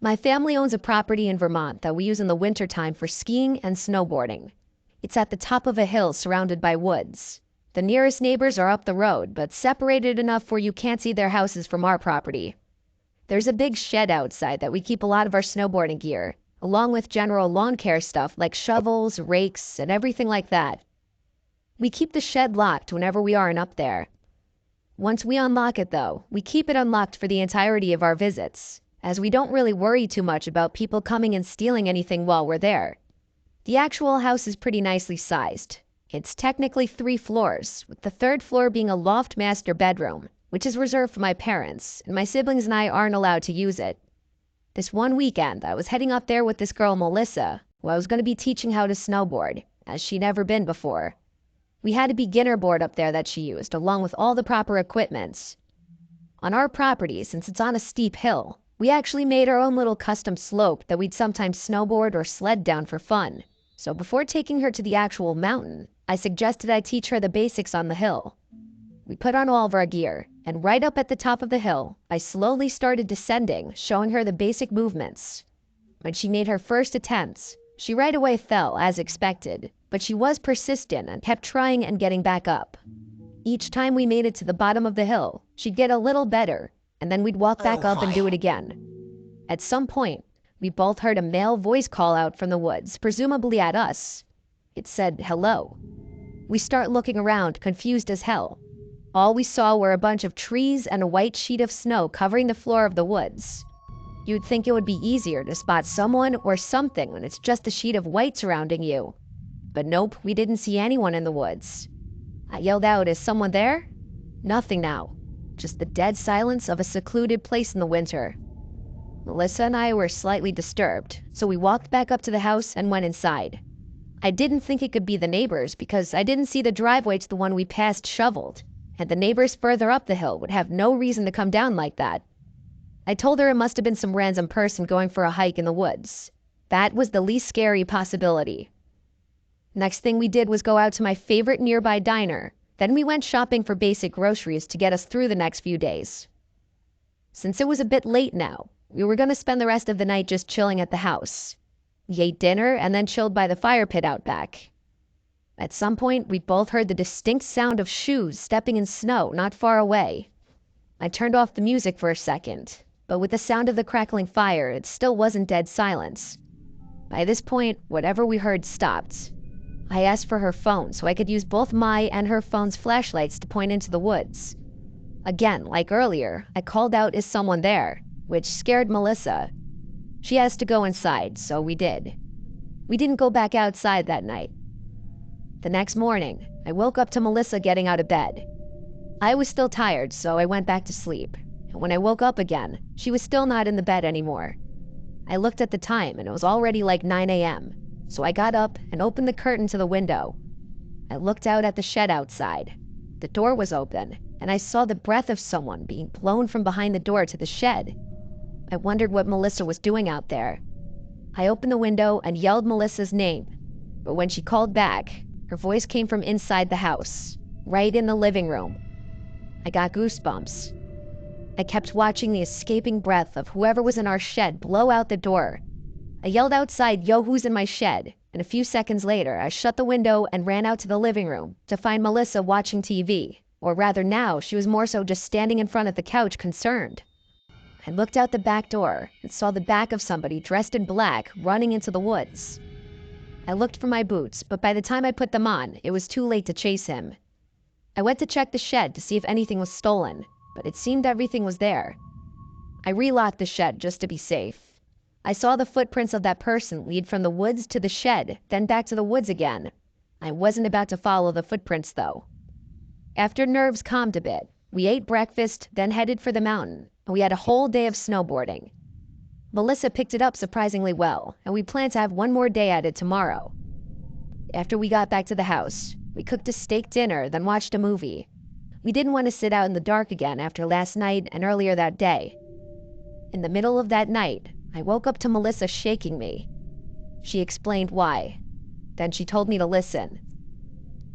My family owns a property in Vermont that we use in the wintertime for skiing and snowboarding. It's at the top of a hill surrounded by woods. The nearest neighbors are up the road, but separated enough where you can't see their houses from our property. There's a big shed outside that we keep a lot of our snowboarding gear, along with general lawn care stuff like shovels, rakes, and everything like that. We keep the shed locked whenever we aren't up there. Once we unlock it though, we keep it unlocked for the entirety of our visits, as we don't really worry too much about people coming and stealing anything while we're there. The actual house is pretty nicely sized. It's technically 3 floors, with the 3rd floor being a loft master bedroom, which is reserved for my parents, and my siblings and I aren't allowed to use it. This one weekend, I was heading up there with this girl Melissa, who I was going to be teaching how to snowboard, as she'd never been before. We had a beginner board up there that she used, along with all the proper equipment. On our property, since it's on a steep hill, we actually made our own little custom slope that we'd sometimes snowboard or sled down for fun. So before taking her to the actual mountain, I suggested I teach her the basics on the hill. We put on all of our gear, and right up at the top of the hill, I slowly started descending, showing her the basic movements. When she made her first attempts, she right away fell, as expected, but she was persistent and kept trying and getting back up. Each time we made it to the bottom of the hill, she'd get a little better, and then we'd walk back up and do it again. At some point, we both heard a male voice call out from the woods, presumably at us. It said, "Hello." We start looking around, confused as hell. All we saw were a bunch of trees and a white sheet of snow covering the floor of the woods. You'd think it would be easier to spot someone or something when it's just a sheet of white surrounding you. But nope, we didn't see anyone in the woods. I yelled out, "Is someone there?" Nothing now. Just the dead silence of a secluded place in the winter. Melissa and I were slightly disturbed, so we walked back up to the house and went inside. I didn't think it could be the neighbors because I didn't see the driveway to the one we passed shoveled, and the neighbors further up the hill would have no reason to come down like that. I told her it must have been some random person going for a hike in the woods. That was the least scary possibility. Next thing we did was go out to my favorite nearby diner. Then we went shopping for basic groceries to get us through the next few days. Since it was a bit late now, we were going to spend the rest of the night just chilling at the house. We ate dinner and then chilled by the fire pit out back. At some point, we both heard the distinct sound of shoes stepping in snow not far away. I turned off the music for a second, but with the sound of the crackling fire, it still wasn't dead silence. By this point, whatever we heard stopped. I asked for her phone so I could use both my and her phone's flashlights to point into the woods. Again, like earlier, I called out, "Is someone there?" which scared Melissa. She asked to go inside, so we did. We didn't go back outside that night. The next morning, I woke up to Melissa getting out of bed. I was still tired, so I went back to sleep. And when I woke up again, she was still not in the bed anymore. I looked at the time and it was already like 9 a.m., so I got up and opened the curtain to the window. I looked out at the shed outside. The door was open, and I saw the breath of someone being blown from behind the door to the shed. I wondered what Melissa was doing out there. I opened the window and yelled Melissa's name, but when she called back, her voice came from inside the house, right in the living room. I got goosebumps. I kept watching the escaping breath of whoever was in our shed blow out the door. I yelled outside, "Yo, who's in my shed?" And a few seconds later, I shut the window and ran out to the living room to find Melissa watching TV. Or rather now, she was more so just standing in front of the couch, concerned. I looked out the back door and saw the back of somebody dressed in black running into the woods. I looked for my boots, but by the time I put them on, it was too late to chase him. I went to check the shed to see if anything was stolen, but it seemed everything was there. I relocked the shed just to be safe. I saw the footprints of that person lead from the woods to the shed, then back to the woods again. I wasn't about to follow the footprints though. After nerves calmed a bit, we ate breakfast, then headed for the mountain, and we had a whole day of snowboarding. Melissa picked it up surprisingly well, and we plan to have one more day at it tomorrow. After we got back to the house, we cooked a steak dinner, then watched a movie. We didn't want to sit out in the dark again after last night and earlier that day. In the middle of that night, I woke up to Melissa shaking me. She explained why. Then she told me to listen.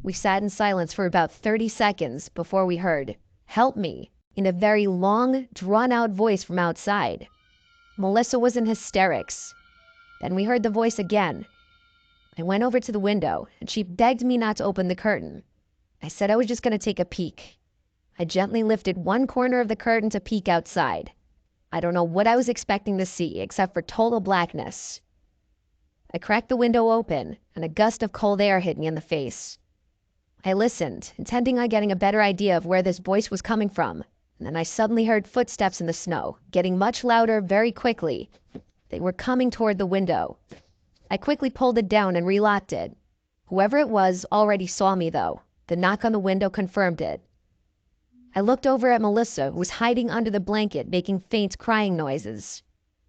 We sat in silence for about 30 seconds before we heard, "Help me," in a very long, drawn-out voice from outside. Melissa was in hysterics. Then we heard the voice again. I went over to the window, and she begged me not to open the curtain. I said I was just going to take a peek. I gently lifted one corner of the curtain to peek outside. I don't know what I was expecting to see, except for total blackness. I cracked the window open, and a gust of cold air hit me in the face. I listened, intending on getting a better idea of where this voice was coming from, and then I suddenly heard footsteps in the snow, getting much louder very quickly. They were coming toward the window. I quickly pulled it down and relocked it. Whoever it was already saw me, though. The knock on the window confirmed it. I looked over at Melissa, who was hiding under the blanket, making faint crying noises.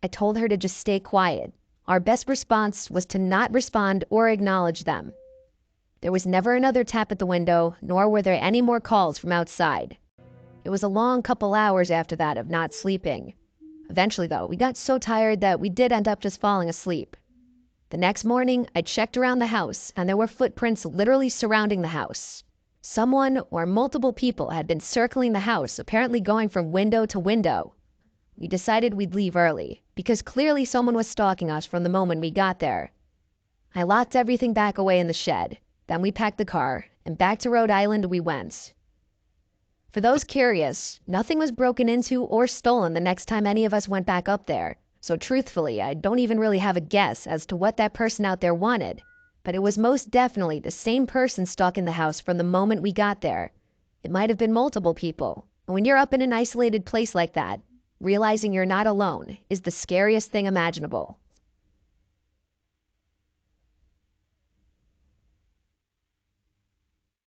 I told her to just stay quiet. Our best response was to not respond or acknowledge them. There was never another tap at the window, nor were there any more calls from outside. It was a long couple hours after that of not sleeping. Eventually, though, we got so tired that we did end up just falling asleep. The next morning, I checked around the house, and there were footprints literally surrounding the house. Someone or multiple people had been circling the house, apparently going from window to window. We decided we'd leave early, because clearly someone was stalking us from the moment we got there. I locked everything back away in the shed. Then we packed the car, and back to Rhode Island we went. For those curious, nothing was broken into or stolen the next time any of us went back up there. So truthfully, I don't even really have a guess as to what that person out there wanted. But it was most definitely the same person stalking the house from the moment we got there. It might have been multiple people. And when you're up in an isolated place like that, realizing you're not alone is the scariest thing imaginable.